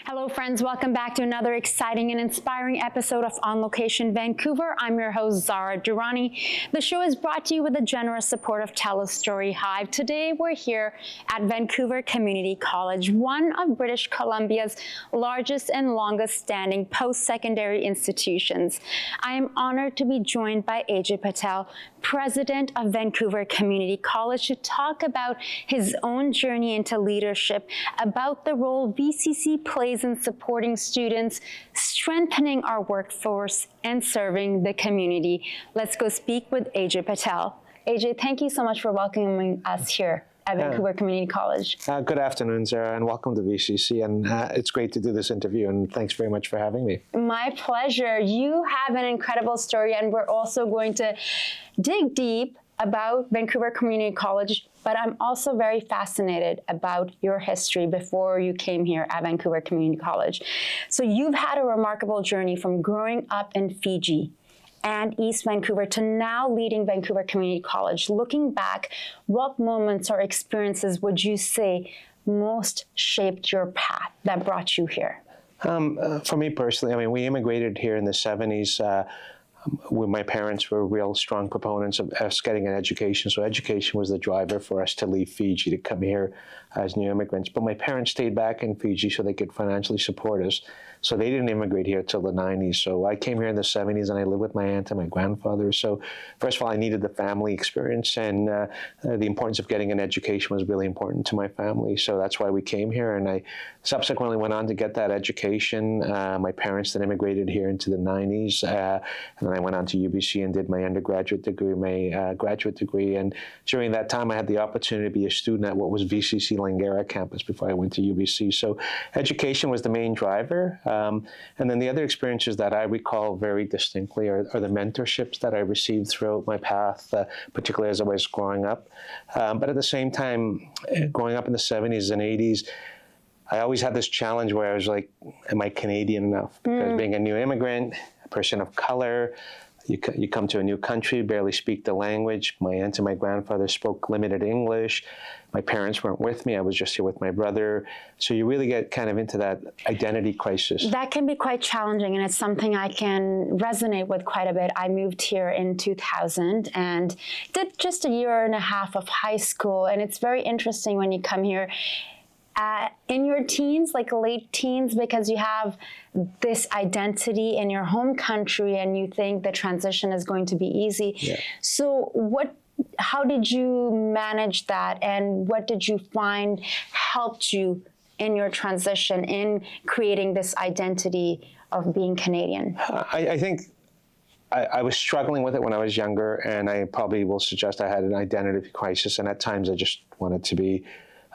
Hello friends, welcome back to another exciting and inspiring episode of On Location Vancouver. I'm your host, Zara Durrani. The show is brought to you with the generous support of Tell a Story Hive. Today we're here at Vancouver Community College, one of British Columbia's largest and longest standing post-secondary institutions. I am honored to be joined by Ajay Patel, President of Vancouver Community College, to talk about his own journey into leadership, about the role VCC plays in supporting students, strengthening our workforce, and serving the community. Let's go speak with Ajay Patel. Ajay, thank you so much for welcoming us here at Vancouver Community College. Good afternoon, Zara, and welcome to VCC. And it's great to do this interview, and thanks very much for having me. My pleasure. You have an incredible story, and we're also going to dig deep about Vancouver Community College, but I'm also very fascinated about your history before you came here at Vancouver Community College. So you've had a remarkable journey from growing up in Fiji and East Vancouver to now leading Vancouver Community College. Looking back, what moments or experiences would you say most shaped your path that brought you here? For me personally, we immigrated here in the 70s. When my parents were real strong proponents of us getting an education. So education was the driver for us to leave Fiji to come here as new immigrants. But my parents stayed back in Fiji so they could financially support us. So they didn't immigrate here till the 90s. So I came here in the 70s and I lived with my aunt and my grandfather. So first of all, I needed the family experience, and the importance of getting an education was really important to my family. So that's why we came here, and I subsequently went on to get that education. My parents then immigrated here into the 90s, and then I went on to UBC and did my undergraduate degree, my graduate degree. And during that time, I had the opportunity to be a student at what was VCC Langara campus before I went to UBC. So education was the main driver. And then the other experiences that I recall very distinctly are the mentorships that I received throughout my path, particularly as I was growing up. But at the same time, growing up in the 70s and 80s, I always had this challenge where I was like, am I Canadian enough? Because being a new immigrant, a person of color, you come to a new country, barely speak the language. My aunt and my grandfather spoke limited English. My parents weren't with me. I was just here with my brother. So you really get kind of into that identity crisis. That can be quite challenging, and it's something I can resonate with quite a bit. I moved here in 2000 and did just a year and a half of high school. And it's very interesting when you come here in your teens, like late teens, because you have this identity in your home country and you think the transition is going to be easy. Yeah. So how did you manage that, and what did you find helped you in your transition in creating this identity of being Canadian? I think I was struggling with it when I was younger, and I probably will suggest I had an identity crisis, and at times I just wanted to be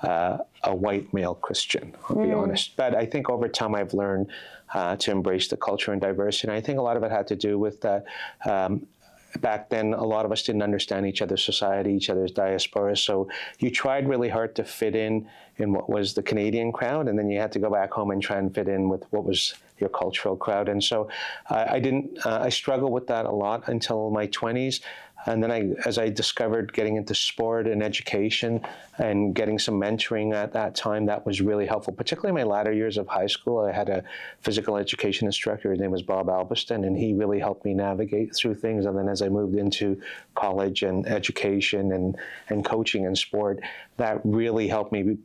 a white male Christian, I'll be honest. But I think over time I've learned to embrace the culture and diversity. And I think a lot of it had to do with that. Back then, a lot of us didn't understand each other's society, each other's diaspora. So you tried really hard to fit in what was the Canadian crowd, and then you had to go back home and try and fit in with what was your cultural crowd. And so I struggled with that a lot until my 20s. And then as I discovered getting into sport and education and getting some mentoring at that time, that was really helpful, particularly in my latter years of high school. I had a physical education instructor. His name was Bob Albiston, and he really helped me navigate through things. And then as I moved into college and education and coaching and sport, that really helped me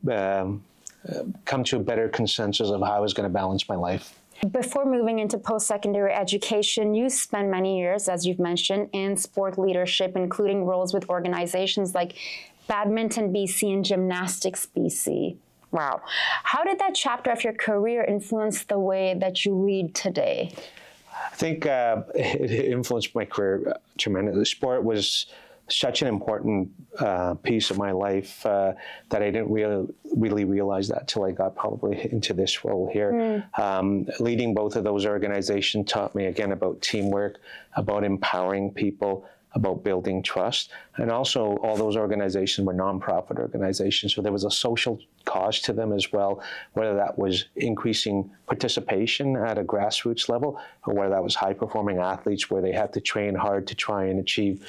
come to a better consensus of how I was going to balance my life. Before moving into post-secondary education, you spent many years, as you've mentioned, in sport leadership, including roles with organizations like Badminton BC and Gymnastics BC. Wow. How did that chapter of your career influence the way that you lead today? I think it influenced my career tremendously. Sport was such an important piece of my life that I didn't really realize that till I got probably into this role here. Leading both of those organizations taught me, again, about teamwork, about empowering people, about building trust. And also all those organizations were nonprofit organizations, so there was a social cause to them as well, whether that was increasing participation at a grassroots level, or whether that was high-performing athletes where they had to train hard to try and achieve,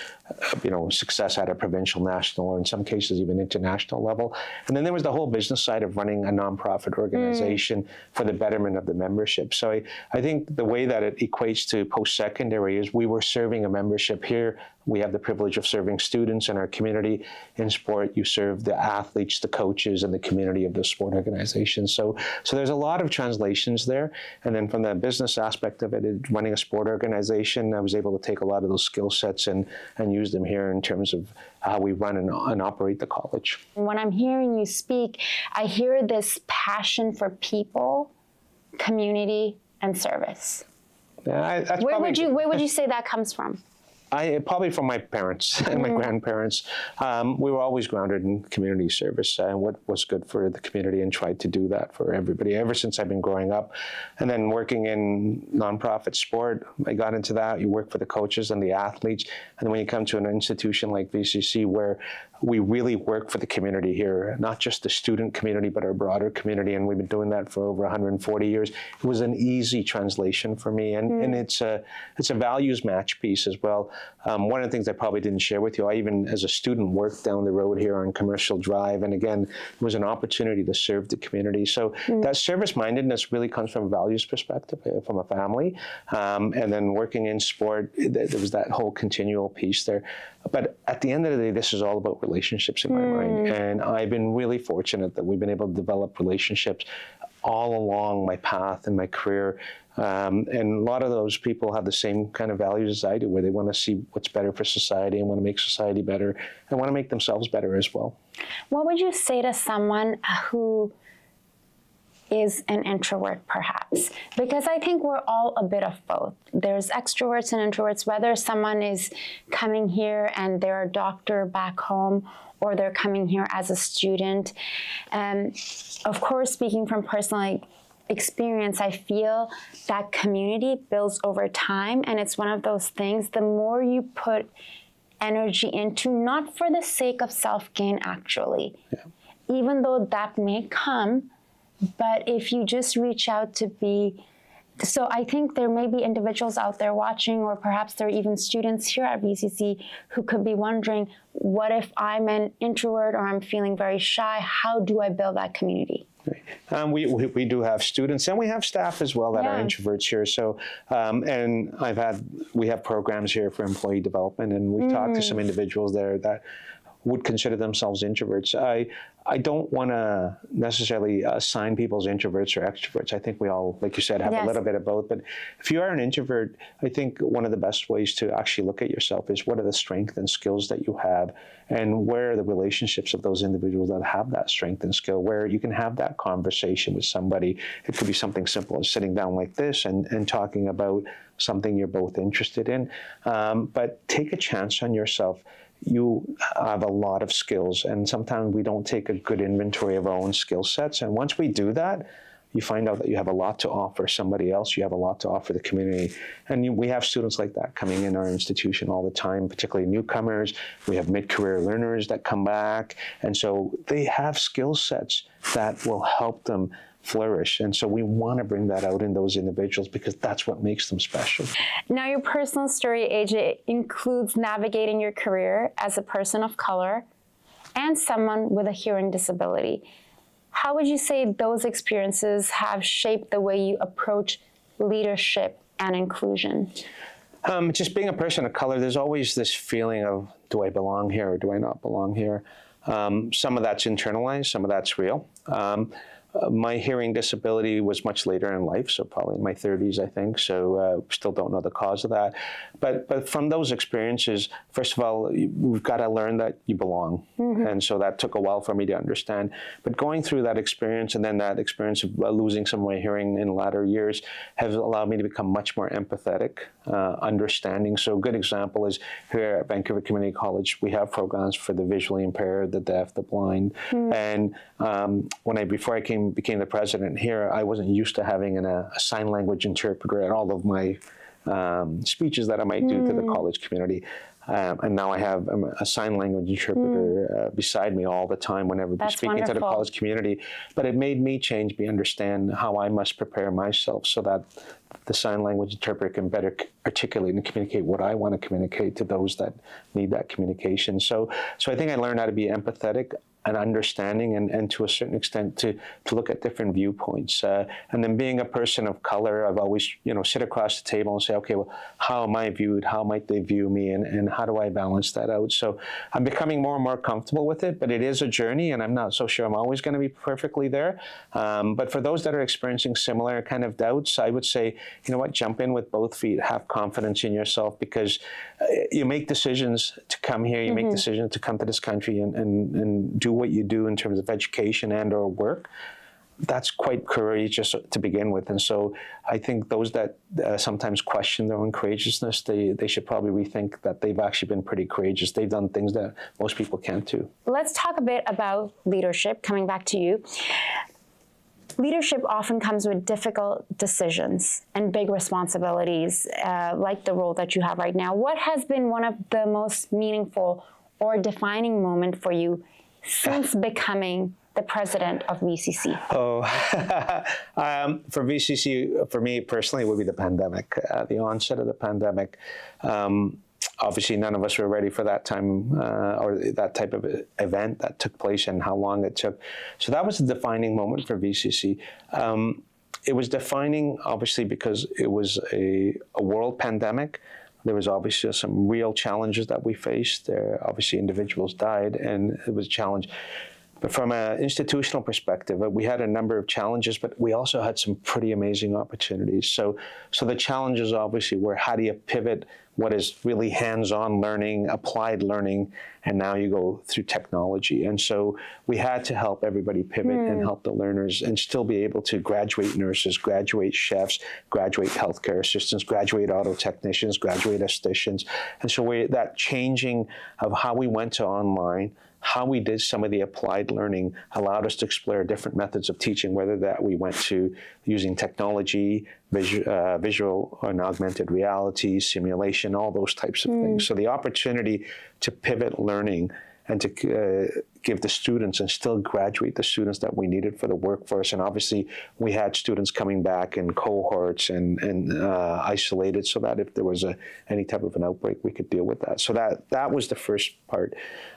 success at a provincial, national, or in some cases even international level. And then there was the whole business side of running a nonprofit organization for the betterment of the membership. So I think the way that it equates to post-secondary is we were serving a membership here. We have the privilege of serving students in our community. In sport, you serve the athletes, the coaches, and the community of the sport organization. So there's a lot of translations there. And then from the business aspect of it, running a sport organization, I was able to take a lot of those skill sets and use them here in terms of how we run and operate the college. When I'm hearing you speak, I hear this passion for people, community, and service. Yeah, where would you say that comes from? Probably from my parents and my grandparents. We were always grounded in community service and what was good for the community, and tried to do that for everybody ever since I've been growing up. And then working in nonprofit sport, I got into that. You work for the coaches and the athletes. And when you come to an institution like VCC where we really work for the community here, not just the student community, but our broader community. And we've been doing that for over 140 years. It was an easy translation for me. And it's a values match piece as well. One of the things I probably didn't share with you, I even as a student worked down the road here on Commercial Drive. And again, it was an opportunity to serve the community. So that service-mindedness really comes from a values perspective, from a family. And then working in sport, there was that whole continual piece there. But at the end of the day, this is all about relationships in my mind. And I've been really fortunate that we've been able to develop relationships all along my path and my career. And a lot of those people have the same kind of values as I do, where they want to see what's better for society and want to make society better and want to make themselves better as well. What would you say to someone who is an introvert, perhaps? Because I think we're all a bit of both. There's extroverts and introverts, whether someone is coming here and they're a doctor back home, or they're coming here as a student. And of course, speaking from personal experience, I feel that community builds over time, and it's one of those things, the more you put energy into, not for the sake of self-gain actually, even though that may come, but if you just reach out to be, so I think there may be individuals out there watching, or perhaps there are even students here at VCC who could be wondering, what if I'm an introvert or I'm feeling very shy? How do I build that community? We do have students, and we have staff as well that are introverts here. So, and we have programs here for employee development, and we've talked to some individuals there that would consider themselves introverts. I don't want to necessarily assign people as introverts or extroverts. I think we all, like you said, have a little bit of both. But if you are an introvert, I think one of the best ways to actually look at yourself is what are the strengths and skills that you have, and where are the relationships of those individuals that have that strength and skill, where you can have that conversation with somebody. It could be something simple as sitting down like this and talking about something you're both interested in. But take a chance on yourself. You have a lot of skills, and sometimes we don't take a good inventory of our own skill sets. And once we do that, you find out that you have a lot to offer somebody else. You have a lot to offer the community. And we have students like that coming in our institution all the time, particularly newcomers. We have mid-career learners that come back. And so they have skill sets that will help them flourish. And so we want to bring that out in those individuals, because that's what makes them special. Now, your personal story, AJ, includes navigating your career as a person of color and someone with a hearing disability. How would you say those experiences have shaped the way you approach leadership and inclusion? Just being a person of color, there's always this feeling of, do I belong here or do I not belong here? Some of that's internalized, some of that's real. My hearing disability was much later in life, so probably in my 30s, I think. So still don't know the cause of that. But from those experiences, first of all, we've got to learn that you belong. And so that took a while for me to understand. But going through that experience, and then that experience of losing some of my hearing in latter years, has allowed me to become much more empathetic, understanding. So a good example is here at Vancouver Community College, we have programs for the visually impaired, the deaf, the blind. And before I became the president here, I wasn't used to having a sign language interpreter at all of my speeches that I might do to the college community. And now I have a sign language interpreter beside me all the time whenever we're speaking to the college community. But it made me change, understand how I must prepare myself so that the sign language interpreter can better articulate and communicate what I want to communicate to those that need that communication. So I think I learned how to be empathetic and understanding, and to a certain extent to look at different viewpoints. And then being a person of color, I've always, sit across the table and say, okay, well, how am I viewed? How might they view me? And how do I balance that out? So I'm becoming more and more comfortable with it, but it is a journey, and I'm not so sure I'm always going to be perfectly there. But for those that are experiencing similar kind of doubts, I would say, jump in with both feet, have confidence in yourself, because you make decisions to come here, you make decisions to come to this country and do what you do in terms of education and or work. That's quite courageous to begin with. And so I think those that sometimes question their own courageousness, they should probably rethink that they've actually been pretty courageous. They've done things that most people can't do. Let's talk a bit about leadership, coming back to you. Leadership often comes with difficult decisions and big responsibilities, like the role that you have right now. What has been one of the most meaningful or defining moment for you since becoming the president of VCC? For VCC, for me personally, it would be the pandemic, the onset of the pandemic. Obviously, none of us were ready for that time or that type of event that took place and how long it took. So that was a defining moment for VCC. It was defining, obviously, because it was a world pandemic. There was obviously some real challenges that we faced. Obviously, individuals died, and it was a challenge. But from an institutional perspective, we had a number of challenges, but we also had some pretty amazing opportunities. So the challenges obviously were, how do you pivot what is really hands-on learning, applied learning, and now you go through technology. And so we had to help everybody pivot and help the learners and still be able to graduate nurses, graduate chefs, graduate healthcare assistants, graduate auto technicians, graduate estheticians. And so that changing of how we went to online, how we did some of the applied learning allowed us to explore different methods of teaching, whether that we went to using technology, visual and augmented reality, simulation, all those types of things. So the opportunity to pivot learning and to give the students and still graduate the students that we needed for the workforce. And obviously, we had students coming back in cohorts and isolated, so that if there was any type of an outbreak, we could deal with that. So that was the first part.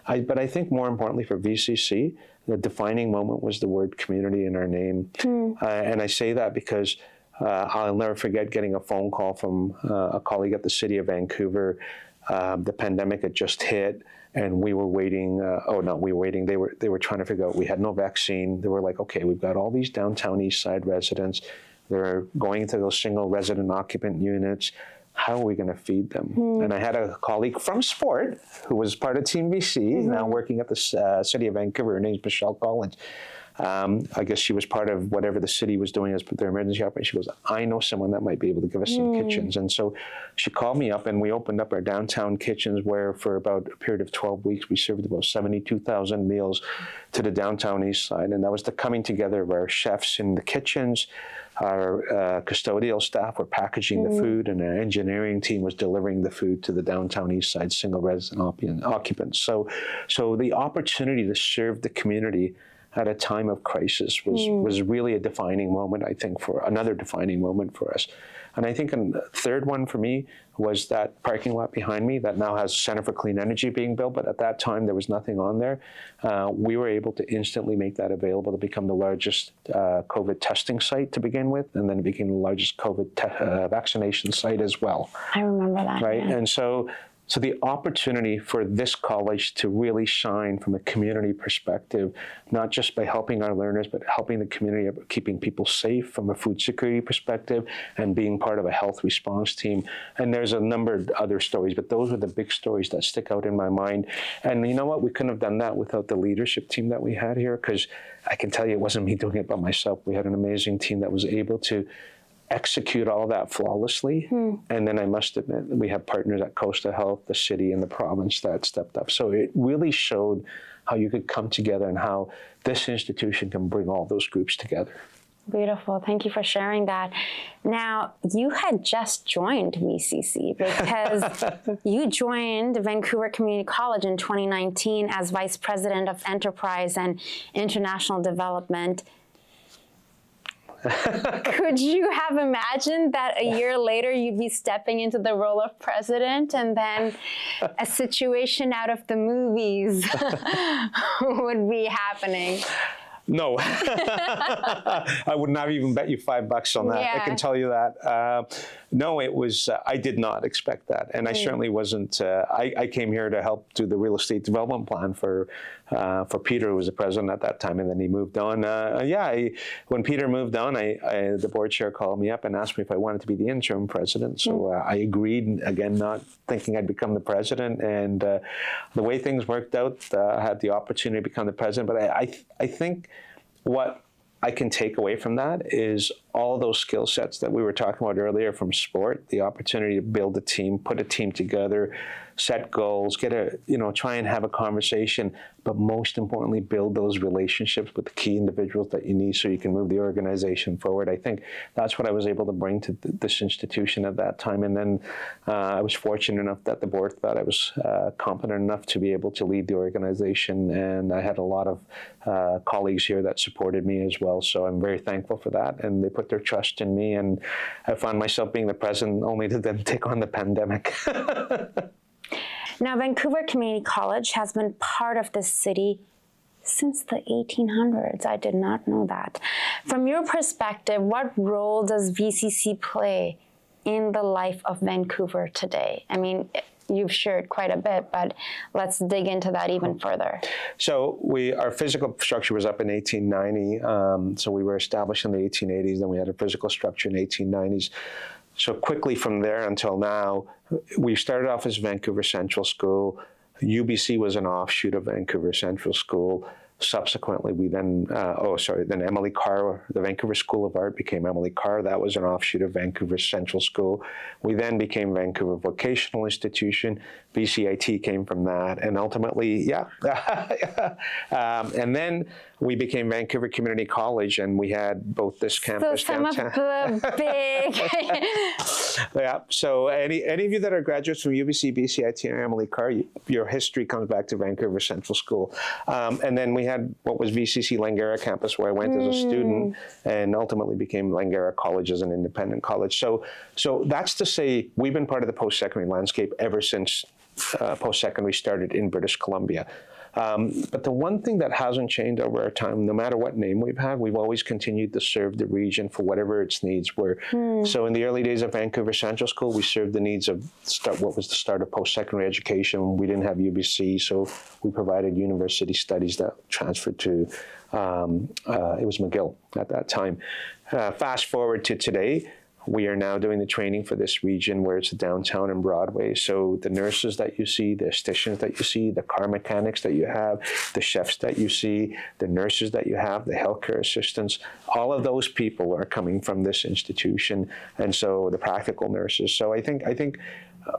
But I think more importantly for VCC, the defining moment was the word community in our name. And I say that because I'll never forget getting a phone call from a colleague at the City of Vancouver. The pandemic had just hit, and we were waiting. They were trying to figure out. We had no vaccine. They were like, okay, we've got all these downtown East Side residents. They're going into those single resident occupant units. How are we going to feed them? And I had a colleague from sport who was part of Team VC, now working at the City of Vancouver. Her name's Michelle Collins. I guess she was part of whatever the city was doing as their emergency operation. She goes, I know someone that might be able to give us some kitchens. And so she called me up, and we opened up our downtown kitchens, where for about a period of 12 weeks, we served about 72,000 meals to the downtown East Side. And that was the coming together of our chefs in the kitchens. Our custodial staff were packaging the food, and our engineering team was delivering the food to the downtown East Side single resident occupants. So the opportunity to serve the community at a time of crisis was really a defining moment, I think, another defining moment for us. And I think a third one for me was that parking lot behind me that now has Center for Clean Energy being built, but at that time there was nothing on there. We were able to instantly make that available to become the largest COVID testing site to begin with, and then it became the largest COVID vaccination site as well. I remember that. Right, yeah. And so the opportunity for this college to really shine from a community perspective, not just by helping our learners, but helping the community, keeping people safe from a food security perspective, and being part of a health response team. And there's a number of other stories, but those are the big stories that stick out in my mind. And you know what? We couldn't have done that without the leadership team that we had here, because I can tell you it wasn't me doing it by myself. We had an amazing team that was able to execute all that flawlessly. And then I must admit, we have partners at Costa Health, the city, and the province that stepped up. So it really showed how you could come together and how this institution can bring all those groups together. Beautiful. Thank you for sharing that. Now, you had just joined VCC because you joined Vancouver Community College in 2019 as Vice President of Enterprise and International Development. Could you have imagined that a year later you'd be stepping into the role of president and then a situation out of the movies would be happening? No, I would not even bet you $5 on that. Yeah. I can tell you that. No, it was, I did not expect that. And I certainly wasn't, I came here to help do the real estate development plan for Peter, who was the president at that time, and then he moved on. When Peter moved on, the board chair called me up and asked me if I wanted to be the interim president. So I agreed, again, not thinking I'd become the president. And the way things worked out, I had the opportunity to become the president. But I think what I can take away from that is all those skill sets that we were talking about earlier from sport, the opportunity to build a team, put a team together, set goals, try and have a conversation, but most importantly, build those relationships with the key individuals that you need so you can move the organization forward. I think that's what I was able to bring to this institution at that time. And then I was fortunate enough that the board thought I was competent enough to be able to lead the organization. And I had a lot of colleagues here that supported me as well. So I'm very thankful for that. And they put their trust in me. And I found myself being the president only to then take on the pandemic. Now, Vancouver Community College has been part of this city since the 1800s. I did not know that. From your perspective, what role does VCC play in the life of Vancouver today? I mean, you've shared quite a bit, but let's dig into that even further. So our physical structure was up in 1890. So we were established in the 1880s, then we had a physical structure in the 1890s. So quickly from there until now, we started off as Vancouver Central School. UBC was an offshoot of Vancouver Central School. Subsequently, we then Emily Carr, the Vancouver School of Art became Emily Carr. That was an offshoot of Vancouver Central School. We then became Vancouver Vocational Institution. VCIT came from that. And ultimately, and then we became Vancouver Community College, and we had both this campus downtown. So some of the big... Yeah, so any of you that are graduates from UBC, VCIT, and Emily Carr, your history comes back to Vancouver Central School. And then we had what was VCC Langara campus, where I went as a student and ultimately became Langara College as an independent college. So that's to say we've been part of the post-secondary landscape ever since post-secondary started in British Columbia. But the one thing that hasn't changed over our time, no matter what name we've had, we've always continued to serve the region for whatever its needs were. So in the early days of Vancouver Central School, we served the needs of what was the start of post-secondary education. We didn't have UBC, so we provided university studies that transferred to, it was McGill at that time. Fast forward to today, we are now doing the training for this region where it's downtown and Broadway. So the nurses that you see, the estheticians that you see, the car mechanics that you have, the chefs that you see, the nurses that you have, the healthcare assistants, all of those people are coming from this institution. And so the practical nurses. So I think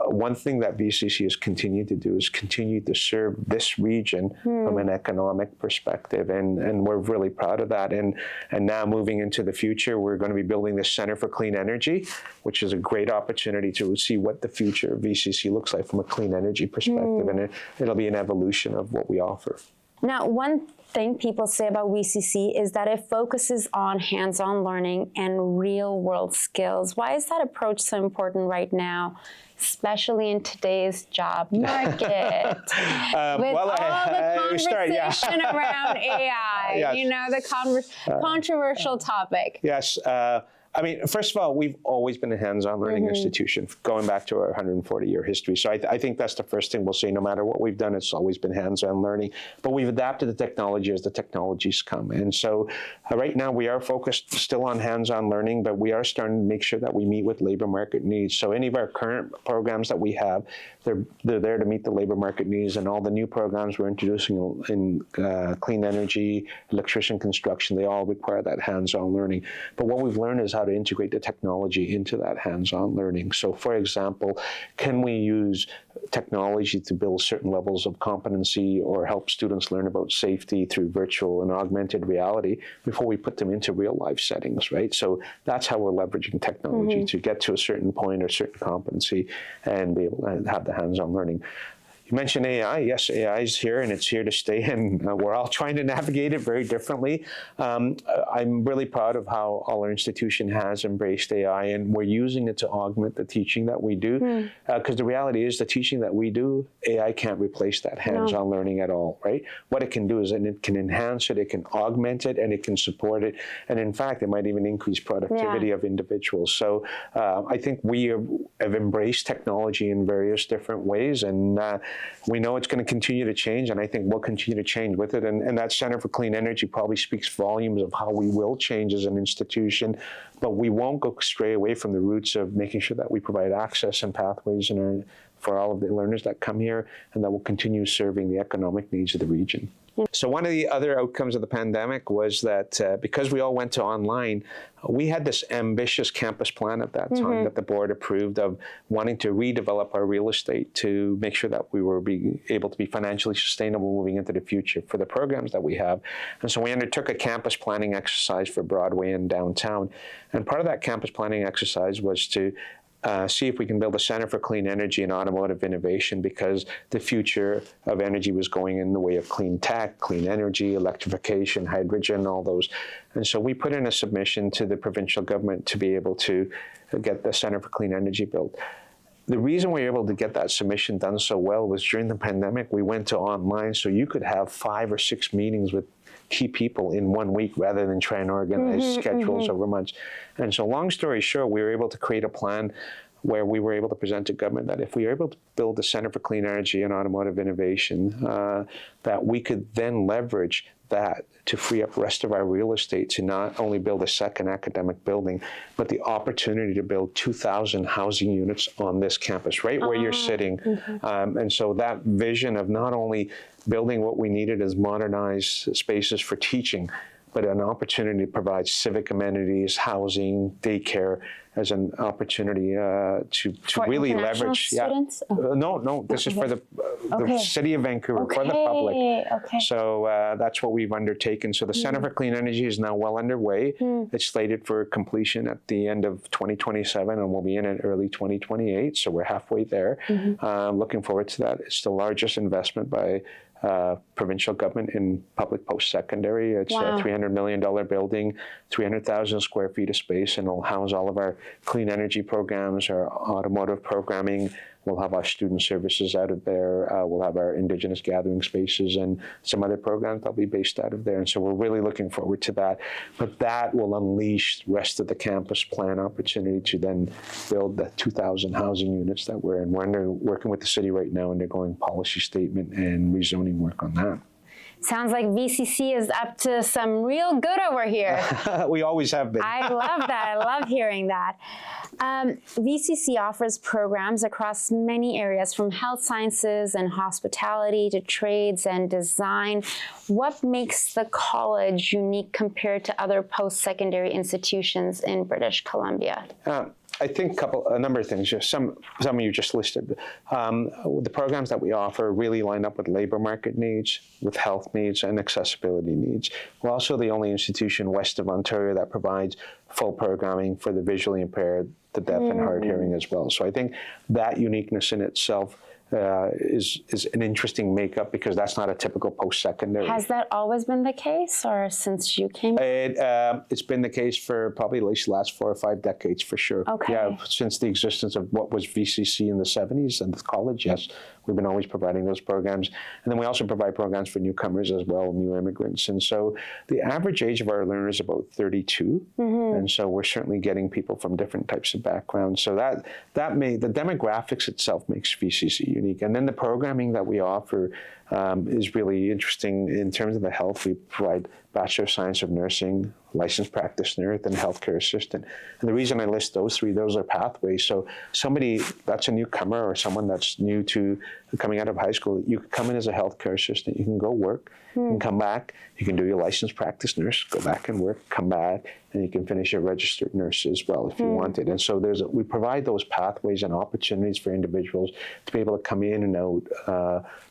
one thing that VCC has continued to do is continue to serve this region from an economic perspective, and we're really proud of that. And now moving into the future, we're going to be building this Center for Clean Energy, which is a great opportunity to see what the future of VCC looks like from a clean energy perspective, and it'll be an evolution of what we offer. Now, one thing people say about VCC is that it focuses on hands-on learning and real-world skills. Why is that approach so important right now, especially in today's job market? With all the conversation around AI, the controversial topic. Yes. I mean, first of all, we've always been a hands-on learning institution, going back to our 140-year history. So I think that's the first thing we'll say. No matter what we've done, it's always been hands-on learning. But we've adapted the technology as the technologies come. And so right now we are focused still on hands-on learning, but we are starting to make sure that we meet with labor market needs. So any of our current programs that we have, they're there to meet the labor market needs, and all the new programs we're introducing in clean energy, electrician construction, they all require that hands-on learning. But what we've learned is how to integrate the technology into that hands-on learning. So for example, can we use technology to build certain levels of competency or help students learn about safety through virtual and augmented reality before we put them into real life settings, right? So that's how we're leveraging technology to get to a certain point or certain competency and be able to have the hands-on learning. You mentioned AI. Yes, AI is here and it's here to stay, and we're all trying to navigate it very differently. I'm really proud of how our institution has embraced AI, and we're using it to augment the teaching that we do. Because the reality is, the teaching that we do, AI can't replace that hands-on learning at all, right? What it can do is it can enhance it, it can augment it, and it can support it. And in fact, it might even increase productivity of individuals. So I think we have embraced technology in various different ways, and we know it's going to continue to change, and I think we'll continue to change with it. And that Center for Clean Energy probably speaks volumes of how we will change as an institution, but we won't go stray away from the roots of making sure that we provide access and pathways for all of the learners that come here, and that will continue serving the economic needs of the region. So one of the other outcomes of the pandemic was that because we all went to online, we had this ambitious campus plan at that time that the board approved of wanting to redevelop our real estate to make sure that we were able to be financially sustainable moving into the future for the programs that we have. And so we undertook a campus planning exercise for Broadway and downtown. And part of that campus planning exercise was to see if we can build a Center for Clean Energy and Automotive Innovation, because the future of energy was going in the way of clean tech, clean energy, electrification, hydrogen, all those. And so we put in a submission to the provincial government to be able to get the Center for Clean Energy built. The reason we were able to get that submission done so well was during the pandemic, we went to online, so you could have 5 or 6 meetings with key people in 1 week rather than try and organize schedules over months. And so long story short, we were able to create a plan where we were able to present to government that if we were able to build a Center for Clean Energy and Automotive Innovation, that we could then leverage that to free up the rest of our real estate to not only build a second academic building, but the opportunity to build 2,000 housing units on this campus, right where you're sitting. And so that vision of not only building what we needed as modernized spaces for teaching, but an opportunity to provide civic amenities, housing, daycare, as an opportunity to really leverage. Students? No, this is for the city of Vancouver, for the public. So that's what we've undertaken. So the Center for Clean Energy is now well underway. It's slated for completion at the end of 2027, and we'll be in early 2028. So we're halfway there. Looking forward to that. It's the largest investment by provincial government in public post-secondary. It's a $300 million building, 300,000 square feet of space, and it'll house all of our clean energy programs, our automotive programming. We'll have our student services out of there. We'll have our Indigenous gathering spaces and some other programs that'll be based out of there. And so we're really looking forward to that. But that will unleash the rest of the campus plan opportunity to then build the 2,000 housing units that we're in. We're working with the city right now, undergoing policy statement and rezoning work on that. Sounds like VCC is up to some real good over here. We always have been. I love that. I love hearing that. VCC offers programs across many areas, from health sciences and hospitality to trades and design. What makes the college unique compared to other post-secondary institutions in British Columbia? I think a number of things. Some you just listed. The programs that we offer really line up with labor market needs, with health needs, and accessibility needs. We're also the only institution west of Ontario that provides full programming for the visually impaired, the deaf, and hard hearing as well. So I think that uniqueness in itself is an interesting makeup, because that's not a typical post-secondary. Has that always been the case, or since you came? It's been the case for probably at least the last 4 or 5 decades, for sure. Okay. Yeah, since the existence of what was VCC in the 70s and the college, yes. We've been always providing those programs. And then we also provide programs for newcomers as well, new immigrants. And so the average age of our learners is about 32. And so we're certainly getting people from different types of backgrounds. So the demographics itself makes VCC unique. And then the programming that we offer is really interesting in terms of the health. We provide Bachelor of Science of Nursing, licensed practitioner, then healthcare assistant. And the reason I list those three, those are pathways. So somebody that's a newcomer or someone that's new to coming out of high school, you can come in as a healthcare assistant, you can go work, you can come back, you can do your licensed practice nurse, go back and work, come back, and you can finish your registered nurse as well if you wanted. And so we provide those pathways and opportunities for individuals to be able to come in and out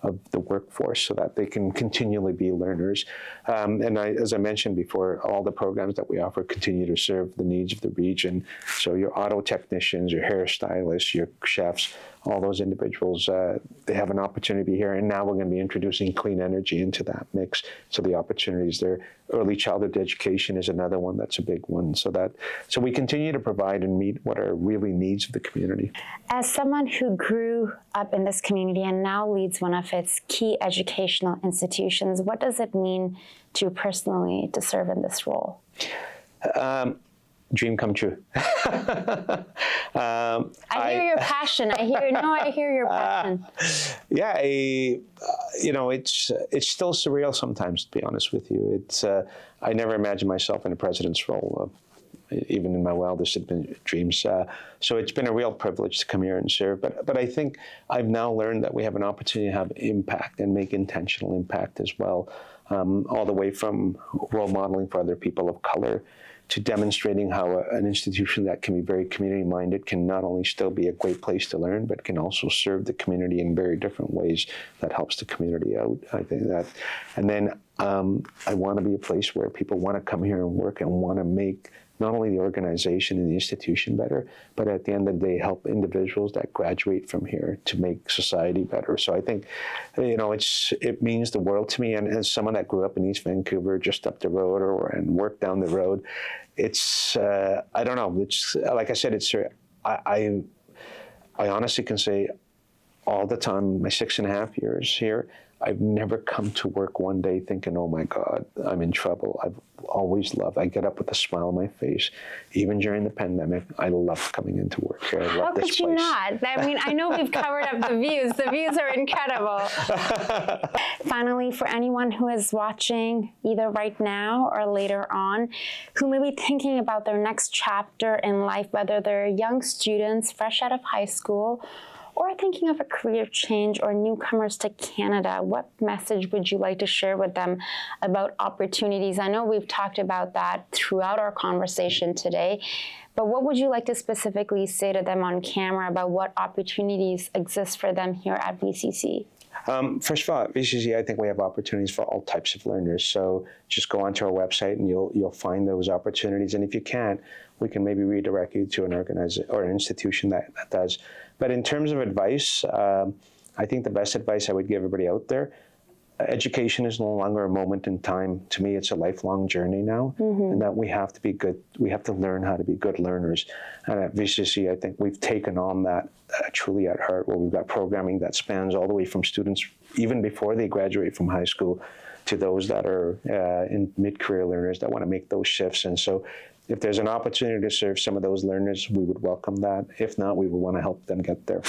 of the workforce so that they can continually be learners. And as I mentioned before, all the programs that we offer continue to serve the needs of the region. So your auto technicians, your hairstylists, your chefs, all those individuals, they have an opportunity to be here. And now we're going to be introducing clean energy into that mix. So the opportunities there. Early childhood education is another one that's a big one. So we continue to provide and meet what are really needs of the community. As someone who grew up in this community and now leads one of its key educational institutions, what does it mean to you personally to serve in this role? Dream come true. I hear your passion. I hear your passion. Yeah, it's still surreal sometimes, to be honest with you. I never imagined myself in a president's role, even in my wildest dreams. So it's been a real privilege to come here and serve. But I think I've now learned that we have an opportunity to have impact and make intentional impact as well, all the way from role modeling for other people of color to demonstrating how an institution that can be very community-minded can not only still be a great place to learn, but can also serve the community in very different ways that helps the community out. I think that, and then I want to be a place where people want to come here and work and want to make not only the organization and the institution better, but at the end of the day, help individuals that graduate from here to make society better. So I think, it means the world to me. And as someone that grew up in East Vancouver, just up the road, and worked down the road, it's, I don't know, it's, like I said, I honestly can say all the time, my 6.5 years here, I've never come to work one day thinking, oh my God, I'm in trouble. I've always loved, I get up with a smile on my face. Even during the pandemic, I love coming into work here. I love this place. How could you not? I mean, I know we've covered up the views. The views are incredible. Finally, for anyone who is watching either right now or later on, who may be thinking about their next chapter in life, whether they're young students fresh out of high school, or thinking of a career change or newcomers to Canada, what message would you like to share with them about opportunities? I know we've talked about that throughout our conversation today, but what would you like to specifically say to them on camera about what opportunities exist for them here at VCC? First of all, at VCC, I think we have opportunities for all types of learners. So just go onto our website and you'll find those opportunities. And if you can't, we can maybe redirect you to an organization or an institution that does. But in terms of advice, I think the best advice I would give everybody out there, education is no longer a moment in time. To me, it's a lifelong journey now, and that we have to be good. We have to learn how to be good learners. And at VCC, I think we've taken on that truly at heart, where we've got programming that spans all the way from students even before they graduate from high school to those that are in mid-career learners that want to make those shifts. And so if there's an opportunity to serve some of those learners, we would welcome that. If not, we would want to help them get there.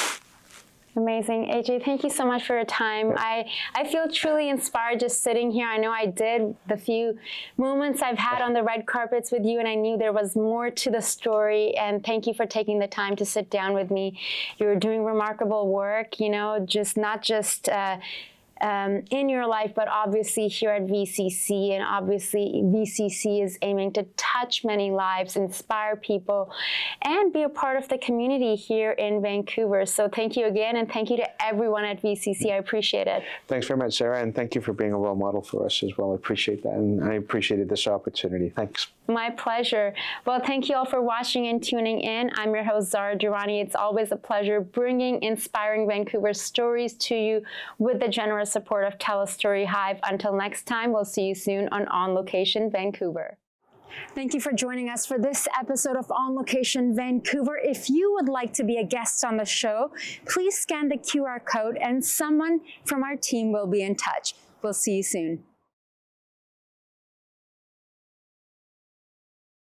Amazing. AJ, thank you so much for your time. I feel truly inspired just sitting here. I know I did the few moments I've had on the red carpets with you, and I knew there was more to the story. And thank you for taking the time to sit down with me. You're doing remarkable work, just not just in your life, but obviously here at VCC, and obviously VCC is aiming to touch many lives, inspire people, and be a part of the community here in Vancouver. So thank you again, and thank you to everyone at VCC. I appreciate it. Thanks very much, Sarah, and thank you for being a role model for us as well. I appreciate that, and I appreciated this opportunity. Thanks. My pleasure. Well, thank you all for watching and tuning in. I'm your host, Zara Durrani. It's always a pleasure bringing inspiring Vancouver stories to you with the generous support of Tell a Story Hive. Until next time, we'll see you soon on Location Vancouver. Thank you for joining us for this episode of On Location Vancouver. If you would like to be a guest on the show, please scan the QR code and someone from our team will be in touch. We'll see you soon.